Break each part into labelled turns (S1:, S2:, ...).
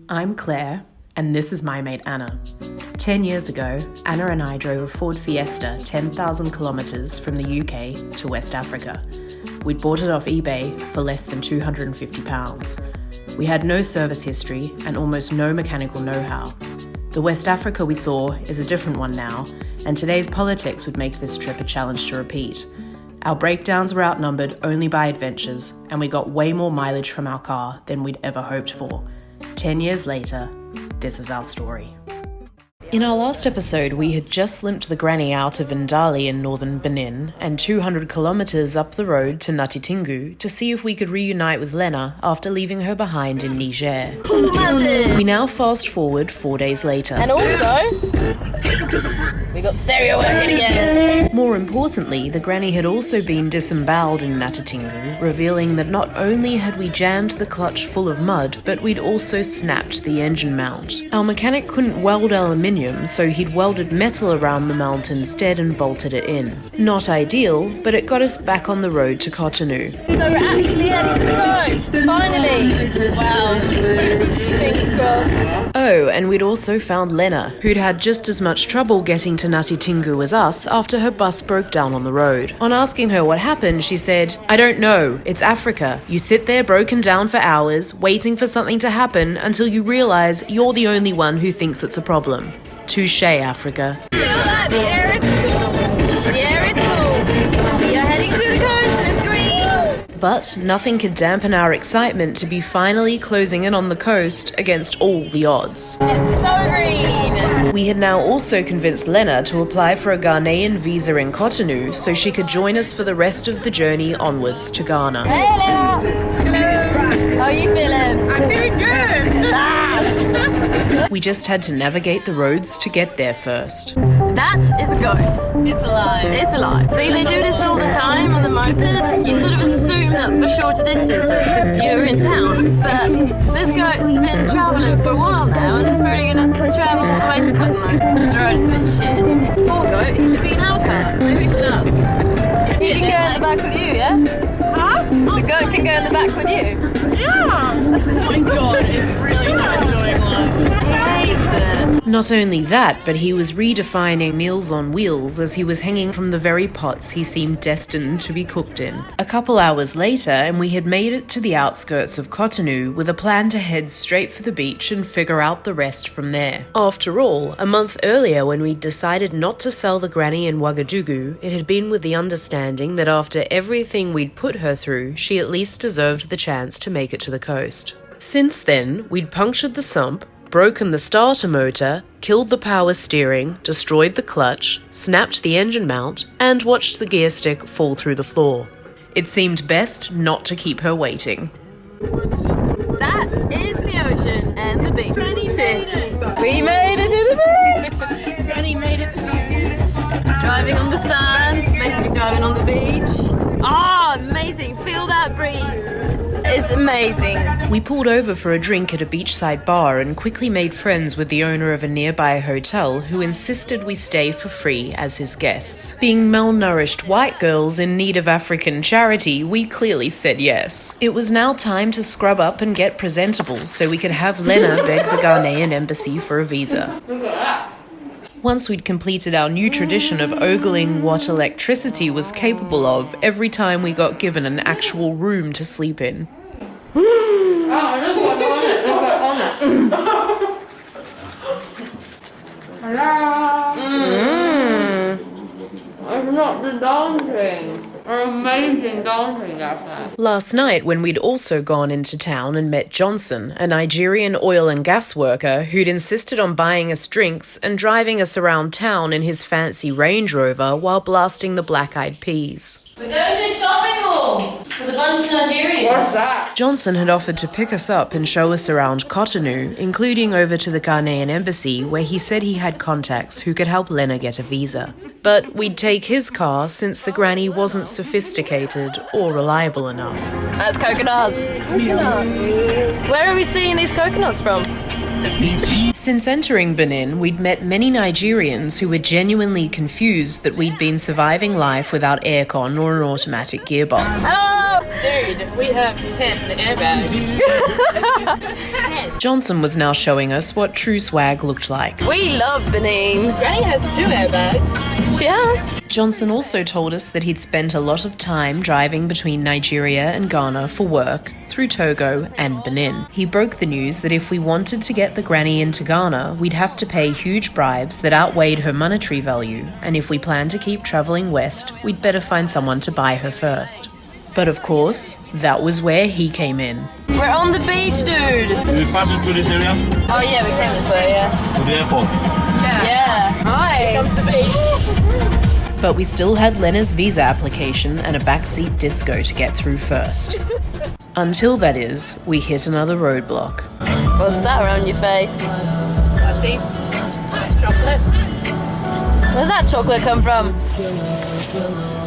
S1: I'm Claire, and this is my mate Anna. 10 years ago, Anna and I drove a Ford Fiesta 10,000 kilometres from the UK to West Africa. We'd bought it off eBay for less than £250. We had no service history and almost no mechanical know-how. The West Africa we saw is a different one now, and today's politics would make this trip a challenge to repeat. Our breakdowns were outnumbered only by adventures, and we got way more mileage from our car than we'd ever hoped for. 10 years later, this is our story. In our last episode, we had just limped the granny out of Ndali in northern Benin and 200 kilometres up the road to Natitingou to see if we could reunite with Lena after leaving her behind in Niger. We now fast forward 4 days later.
S2: And also, we got stereo working again.
S1: More importantly, the granny had also been disemboweled in Natitingou, revealing that not only had we jammed the clutch full of mud, but we'd also snapped the engine mount. Our mechanic couldn't weld aluminium, so he'd welded metal around the mount instead and bolted it in. Not ideal, but it got us back on the road to Cotonou.
S2: So we're actually heading to the coast, finally! Wow, fingers crossed.
S1: Oh, and we'd also found Lena, who'd had just as much trouble getting to Natitingou as us after her bus broke down on the road. On asking her what happened, she said, "I don't know, it's Africa. You sit there broken down for hours, waiting for something to happen until you realise you're the only one who thinks it's a problem." Touché, Africa.
S2: The air is cool. The air is cool. We are heading to the coast and it's green.
S1: But nothing could dampen our excitement to be finally closing in on the coast against all the odds.
S2: It's so green.
S1: We had now also convinced Lena to apply for a Ghanaian visa in Cotonou so she could join us for the rest of the journey onwards to Ghana.
S2: Hey, Lena. Hello. How are you feeling? I'm feeling good.
S1: We just had to navigate the roads to get there first.
S2: That is a goat. It's alive. It's alive. See, they do this all the time on the mopeds. You sort of assume that's for shorter distances because you're in town. But this goat's been travelling for a while now and it's probably going to travel all the way to Cotonou. This road is a bit shit. Poor goat, he should be in our car. Maybe we should ask. He can go in the back with you, yeah? Huh? The goat can go in the back with you. Yeah! Oh my god, it's really not enjoying life. He hates it.
S1: Not only that, but he was redefining Meals on Wheels as he was hanging from the very pots he seemed destined to be cooked in. A couple hours later, and we had made it to the outskirts of Cotonou with a plan to head straight for the beach and figure out the rest from there. After all, a month earlier when we decided not to sell the granny in Ouagadougou, it had been with the understanding that after everything we'd put her through, she at least deserved the chance to make it to the coast. Since then, we'd punctured the sump, broken the starter motor, killed the power steering, destroyed the clutch, snapped the engine mount, and watched the gear stick fall through the floor. It seemed best not to keep her waiting.
S2: That is the ocean and the beach. Granny made it. We made it to the beach. Granny made it to the beach. Driving on the sand, basically driving on the beach. Ah, amazing. Feel that breeze. It's amazing.
S1: We pulled over for a drink at a beachside bar and quickly made friends with the owner of a nearby hotel who insisted we stay for free as his guests. Being malnourished white girls in need of African charity, we clearly said yes. It was now time to scrub up and get presentable so we could have Lena beg the Ghanaian embassy for a visa. Once we'd completed our new tradition of ogling what electricity was capable of every time we got given an actual room to sleep in.
S2: It's not the dancing. Amazing dancing, that's
S1: Last night, when we'd also gone into town and met Johnson, a Nigerian oil and gas worker who'd insisted on buying us drinks and driving us around town in his fancy Range Rover while blasting the Black Eyed Peas.
S2: We're going to a shopping mall with a bunch of Nigerians. What's that?
S1: Johnson had offered to pick us up and show us around Cotonou, including over to the Ghanaian embassy, where he said he had contacts who could help Lena get a visa. But we'd take his car since the granny wasn't sophisticated or reliable enough.
S2: That's coconuts. Coconuts. Where are we seeing these coconuts from?
S1: Since entering Benin, we'd met many Nigerians who were genuinely confused that we'd been surviving life without aircon or an automatic gearbox.
S2: Hello! Dude, we have 10 airbags. 10.
S1: Johnson was now showing us what true swag looked like.
S2: We love Benin. Granny has 2 airbags. She has.
S1: Johnson also told us that he'd spent a lot of time driving between Nigeria and Ghana for work, through Togo and Benin. He broke the news that if we wanted to get the granny into Ghana, we'd have to pay huge bribes that outweighed her monetary value, and if we planned to keep travelling west, we'd better find someone to buy her first. But of course, that was where he came in.
S2: We're on the beach, dude.
S3: Did we pass through this area?
S2: Oh yeah, we came this way, yeah.
S3: To the airport?
S2: Yeah. Hi. Here comes the beach.
S1: But we still had Lena's visa application and a backseat disco to get through first. Until, that is, we hit another roadblock.
S2: What's that around your face?
S4: Tea. Chocolate.
S2: Where'd that chocolate come from?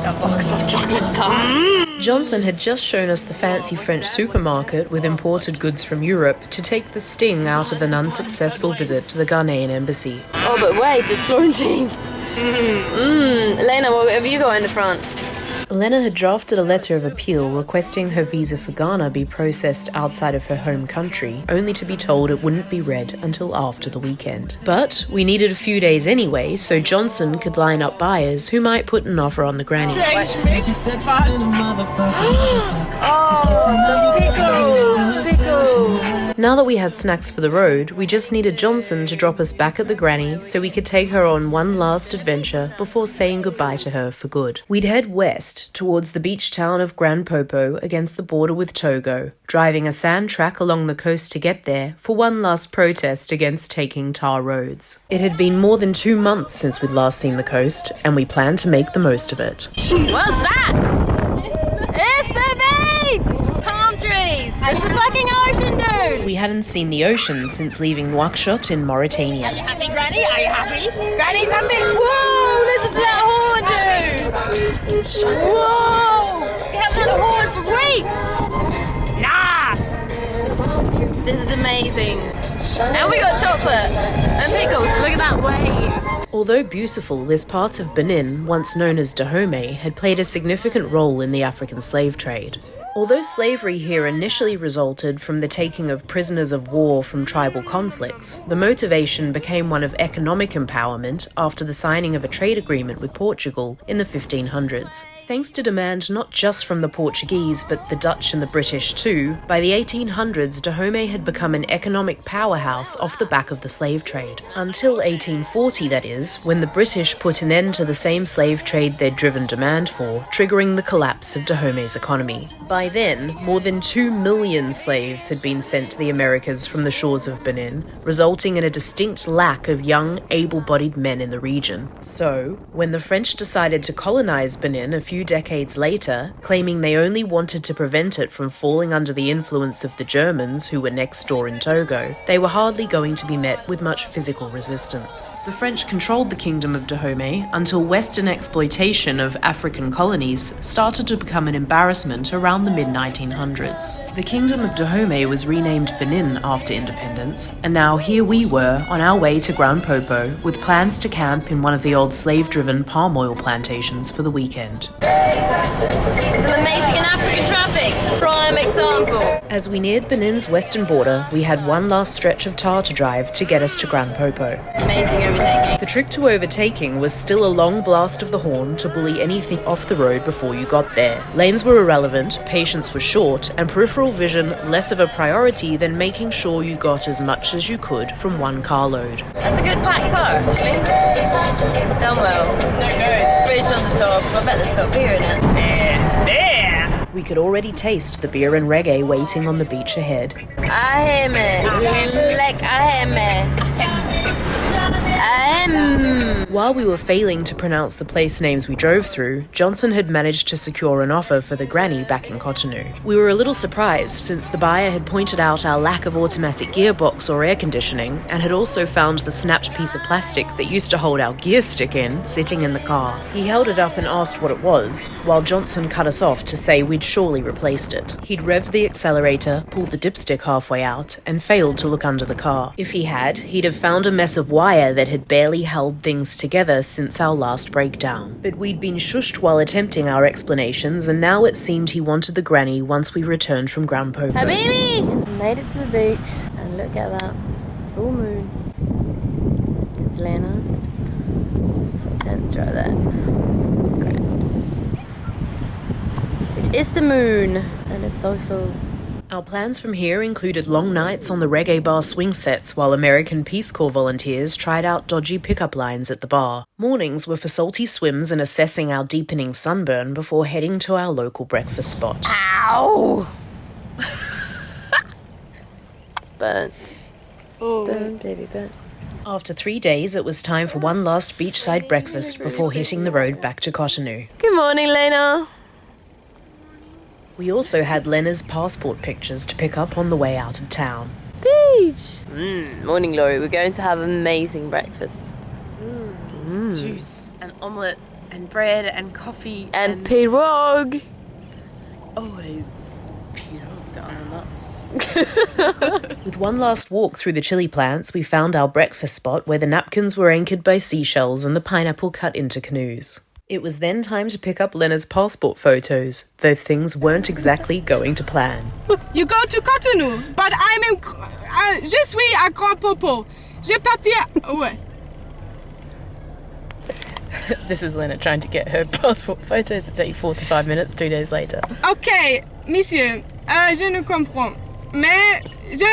S4: A box of chocolate tarts.
S1: Johnson had just shown us the fancy French supermarket with imported goods from Europe to take the sting out of an unsuccessful visit to the Ghanaian embassy.
S2: Oh, but wait, there's Florentines. Lena, what have you got in the front?
S1: Lena had drafted a letter of appeal requesting her visa for Ghana be processed outside of her home country, only to be told it wouldn't be read until after the weekend. But we needed a few days anyway, so Johnson could line up buyers who might put an offer on the granny. Now that we had snacks for the road, we just needed Johnson to drop us back at the granny so we could take her on one last adventure before saying goodbye to her for good. We'd head west towards the beach town of Grand Popo against the border with Togo, driving a sand track along the coast to get there for one last protest against taking tar roads. It had been more than 2 months since we'd last seen the coast, and we planned to make the most of it.
S2: What's that? It's the beach! Palm trees! It's the fucking ocean, dude!
S1: We hadn't seen the ocean since leaving Nouakchott in Mauritania.
S2: Are you happy, Granny? Are you happy? Granny's happy! Whoa! Listen to that horn, dude! Whoa! We haven't had a horn for weeks! Nah! This is amazing. And we got chocolate! And pickles, look at that wave!
S1: Although beautiful, this part of Benin, once known as Dahomey, had played a significant role in the African slave trade. Although slavery here initially resulted from the taking of prisoners of war from tribal conflicts, the motivation became one of economic empowerment after the signing of a trade agreement with Portugal in the 1500s. Thanks to demand not just from the Portuguese but the Dutch and the British too, by the 1800s Dahomey had become an economic powerhouse off the back of the slave trade. Until 1840, that is, when the British put an end to the same slave trade they'd driven demand for, triggering the collapse of Dahomey's economy. By then, more than 2 million slaves had been sent to the Americas from the shores of Benin, resulting in a distinct lack of young, able-bodied men in the region. So, when the French decided to colonize Benin a few decades later, claiming they only wanted to prevent it from falling under the influence of the Germans, who were next door in Togo, they were hardly going to be met with much physical resistance. The French controlled the Kingdom of Dahomey until Western exploitation of African colonies started to become an embarrassment around the mid-1900s. The Kingdom of Dahomey was renamed Benin after independence, and now here we were on our way to Grand Popo with plans to camp in one of the old slave-driven palm oil plantations for the weekend.
S2: Some amazing in African traffic! Prime example!
S1: As we neared Benin's western border, we had one last stretch of tar to drive to get us to Grand Popo.
S2: Amazing overtaking.
S1: The trick to overtaking was still a long blast of the horn to bully anything off the road before you got there. Lanes were irrelevant, patience was short, and peripheral vision less of a priority than making sure you got as much as you could from one carload.
S2: That's a good packed car, actually. Done well. No good. Fridge on the top. I bet there's got beer in it.
S1: We could already taste the beer and reggae waiting on the beach ahead.
S2: AHÉMÉ. Like AHÉMÉ.
S1: While we were failing to pronounce the place names we drove through, Johnson had managed to secure an offer for the granny back in Cotonou. We were a little surprised since the buyer had pointed out our lack of automatic gearbox or air conditioning and had also found the snapped piece of plastic that used to hold our gear stick in sitting in the car. He held it up and asked what it was, while Johnson cut us off to say we'd surely replaced it. He'd revved the accelerator, pulled the dipstick halfway out, and failed to look under the car. If he had, he'd have found a mess of wire that had barely held things together since our last breakdown. But we'd been shushed while attempting our explanations, and now it seemed he wanted the granny once we returned from Grand Popo.
S2: Habibi! Made it to the beach, and look at that. It's a full moon. It's Lena. So tense right there. Great. Which is the moon, and it's so full.
S1: Our plans from here included long nights on the reggae bar swing sets while American Peace Corps volunteers tried out dodgy pickup lines at the bar. Mornings were for salty swims and assessing our deepening sunburn before heading to our local breakfast spot.
S2: Ow! It's burnt.
S4: Oh.
S2: Burnt, baby, burnt.
S1: After 3 days, it was time for one last beachside breakfast before hitting the road back to Cotonou.
S2: Good morning, Lena.
S1: We also had Lena's passport pictures to pick up on the way out of town.
S2: Beach! Morning, Laurie. We're going to have amazing breakfast.
S4: Juice and omelette and bread and coffee
S2: And pirog.
S4: oh, pirog de ananas.
S1: With one last walk through the chili plants, we found our breakfast spot where the napkins were anchored by seashells and the pineapple cut into canoes. It was then time to pick up Lena's passport photos, though things weren't exactly going to plan.
S3: You go to Cotonou, but I'm in... je suis à Grand Popo. Je parti à... Ouais.
S1: This is Lena trying to get her passport photos that take 45 minutes 2 days later.
S3: Ok, monsieur, je ne comprends. Mais je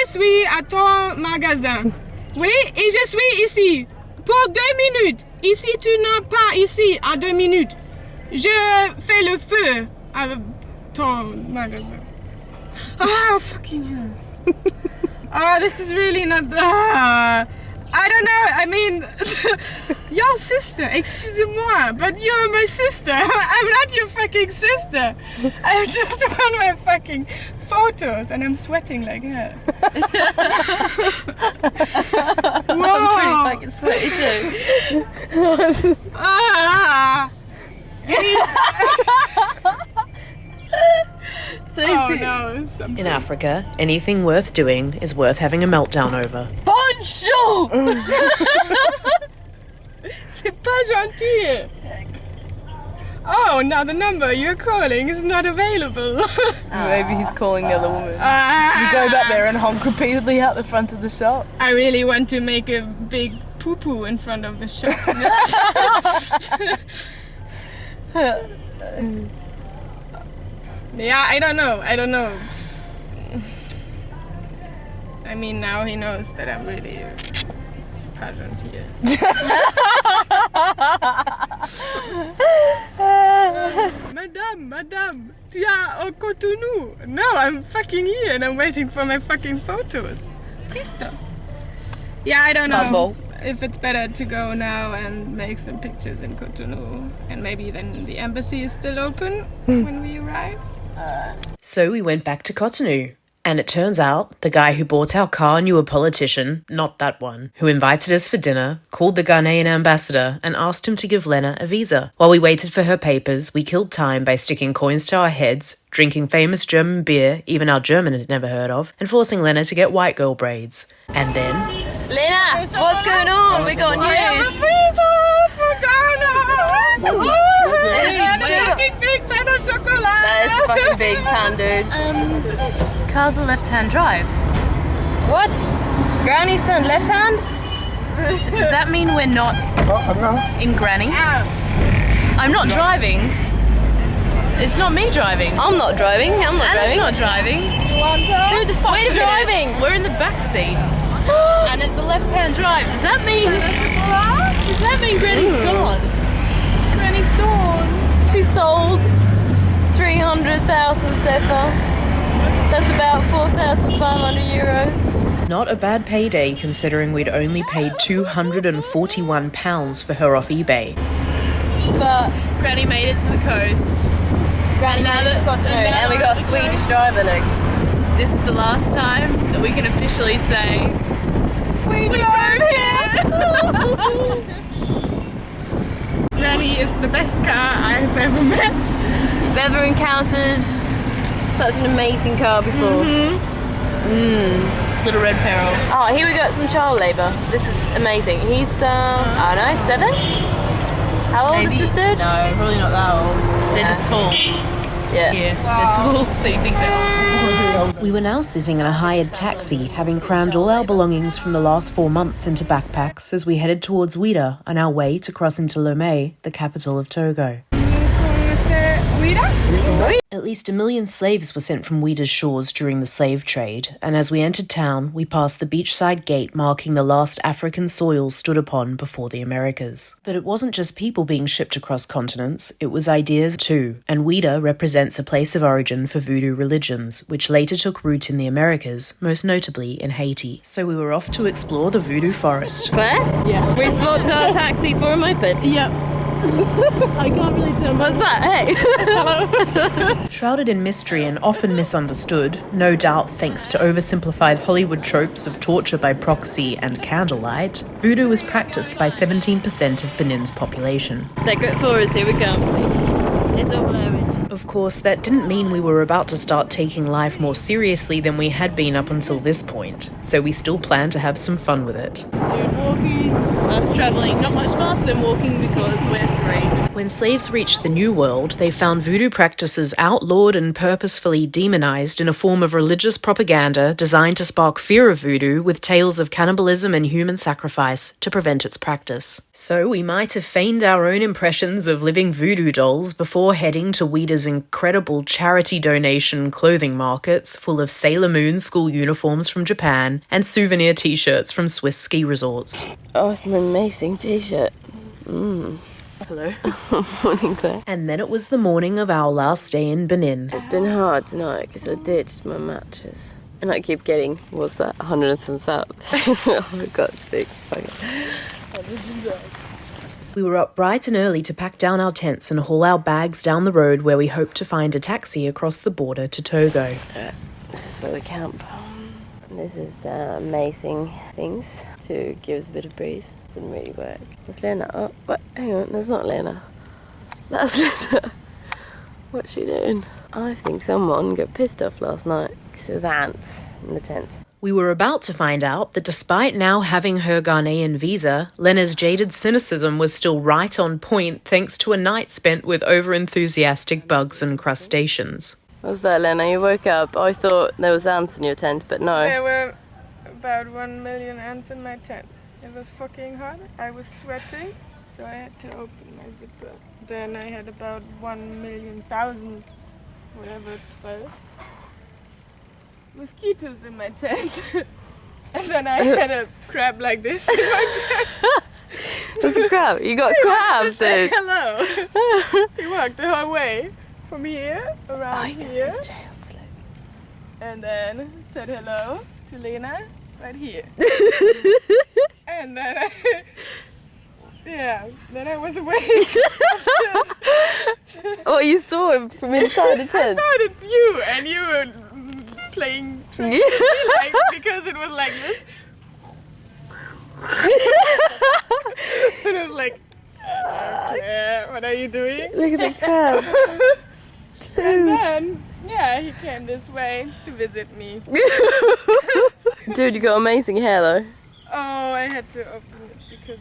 S3: suis à ton magasin. Oui, et je suis ici. Pour 2 minutes. Ici, tu n'es pas ici à 2 minutes. Je fais le feu à ton magasin. Ah, fucking hell. This is really not... I don't know, I mean... your sister, excusez-moi, but you're my sister. I'm not your fucking sister. I just want my fucking photos and I'm sweating like hell. Whoa.
S2: I'm pretty fucking sweaty too.
S3: Oh no, something.
S1: In Africa, anything worth doing is worth having a meltdown over.
S2: Bonjour!
S3: C'est pas gentil. Oh, now the number you're calling is not available.
S4: Maybe he's calling the other woman.
S3: Ah.
S4: We go back there and honk repeatedly out the front of the shop.
S3: I really want to make a big poo-poo in front of the shop. Yeah, I don't know. I mean, now he knows that I'm really pas gentil. Madame, tu es au Cotonou. No, I'm fucking here and I'm waiting for my fucking photos. Sister. Yeah, I don't know
S4: Possible.
S3: if it's better to go now and make some pictures in Cotonou. And maybe then the embassy is still open when we arrive.
S1: So we went back to Cotonou. And it turns out the guy who bought our car knew a politician, not that one, who invited us for dinner, called the Ghanaian ambassador, and asked him to give Lena a visa. While we waited for her papers, we killed time by sticking coins to our heads, drinking famous German beer even our German had never heard of, and forcing Lena to get white girl braids. And then...
S2: Lena, what's going on? We got news.
S3: Big pan of chocolate.
S2: That is a fucking big pan, dude.
S1: Car's a left-hand drive.
S2: What? Granny's son left hand?
S1: Does that mean we're not in Granny? I'm not driving. It's not me driving.
S2: I'm not driving.
S1: Anna's not driving.
S2: Who the fuck is driving?
S1: We're in the back seat. And it's a left-hand drive. Does that mean Granny's gone? Granny's gone.
S2: She sold 300,000 sefa. That's about 4,500 euros.
S1: Not a bad payday considering we'd only paid £241 for her off eBay.
S2: But
S1: Granny made it to the coast.
S2: Granny made it to Cotonou, and we got a Swedish driver, look.
S1: This is the last time that we can officially say
S2: We drove here!
S3: Granny is the best car I've ever met.
S2: You've ever encountered such an amazing car before?
S4: Little red peril.
S2: Oh, here we got some child labour. This is amazing. He's, I don't know, 7? How old is this dude?
S4: No, probably not that old. They're just tall.
S2: Yeah.
S4: They're tall, so you think they're old.
S1: We were now sitting in a hired taxi, having crammed all our belongings from the last 4 months into backpacks as we headed towards Ouidah on our way to cross into Lomé, the capital of Togo. At least 1 million slaves were sent from Ouidah's shores during the slave trade, and as we entered town, we passed the beachside gate marking the last African soil stood upon before the Americas. But it wasn't just people being shipped across continents, it was ideas too, and Ouidah represents a place of origin for voodoo religions, which later took root in the Americas, most notably in Haiti. So we were off to explore the voodoo forest.
S2: Claire?
S4: Yeah.
S2: We swapped our taxi for a moped.
S4: Yep. I can't really tell.
S2: What's that? Hey! Hello!
S1: Shrouded in mystery and often misunderstood, no doubt thanks to oversimplified Hollywood tropes of torture by proxy and candlelight, voodoo was practiced by 17% of Benin's population.
S2: Secret forest, here we come. It's all blurry.
S1: Of course, that didn't mean we were about to start taking life more seriously than we had been up until this point, so we still plan to have some fun with it.
S4: Doing walking, us travelling not much faster than walking because we're 3.
S1: When slaves reached the New World, they found voodoo practices outlawed and purposefully demonized in a form of religious propaganda designed to spark fear of voodoo with tales of cannibalism and human sacrifice to prevent its practice. So we might have feigned our own impressions of living voodoo dolls before heading to Ouidah's incredible charity donation clothing markets full of Sailor Moon school uniforms from Japan and souvenir t-shirts from Swiss ski resorts.
S2: Oh, it's an amazing t-shirt.
S1: Hello.
S2: Morning, Claire.
S1: And then it was the morning of our last day in Benin.
S2: It's been hard tonight because I ditched my matches. And I keep getting, what's that, 100th and south. Oh, God, it's big.
S1: We were up bright and early to pack down our tents and haul our bags down the road where we hoped to find a taxi across the border to Togo.
S2: This is where we camp. This is amazing things to give us a bit of breeze. Didn't really work. There's Lena. Oh, what? Hang on, there's not Lena. That's Lena. What's she doing? I think someone got pissed off last night because there was ants in the tent.
S1: We were about to find out that despite now having her Ghanaian visa, Lena's jaded cynicism was still right on point thanks to a night spent with over-enthusiastic bugs and crustaceans.
S2: What's that, Lena? You woke up. I thought there was ants in your tent, but no.
S3: There were about 1 million ants in my tent. It was fucking hot. I was sweating, so I had to open my zipper. Then I had about 1,000,000, whatever, 12 mosquitoes in my tent. And then I had a crab like this in my tent.
S2: What's a crab? You got crabs, dude.
S3: Hello. He walked the whole way from here, around here. And then said hello to Lena right here. And then then I was awake.
S2: Oh, you saw him from inside the tent?
S3: I thought it's you, and you were playing tricks like, because it was like this. And I was like, what are you doing?
S2: Look at the crab.
S3: And then, he came this way to visit me.
S2: Dude, you got amazing hair though.
S3: Oh, I had to open it because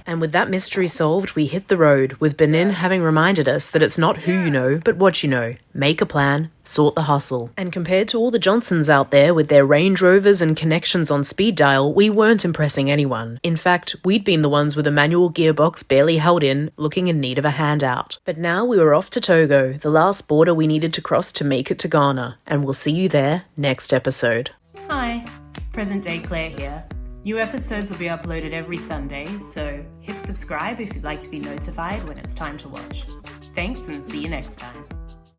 S1: And with that mystery solved, we hit the road, with Benin having reminded us that it's not who you know, but what you know. Make a plan, sort the hustle. And compared to all the Johnsons out there with their Range Rovers and connections on speed dial, we weren't impressing anyone. In fact, we'd been the ones with a manual gearbox barely held in, looking in need of a handout. But now we were off to Togo, the last border we needed to cross to make it to Ghana. And we'll see you there next episode.
S5: Hi, present day Claire here. New episodes will be uploaded every Sunday, so hit subscribe if you'd like to be notified when it's time to watch. Thanks and see you next time.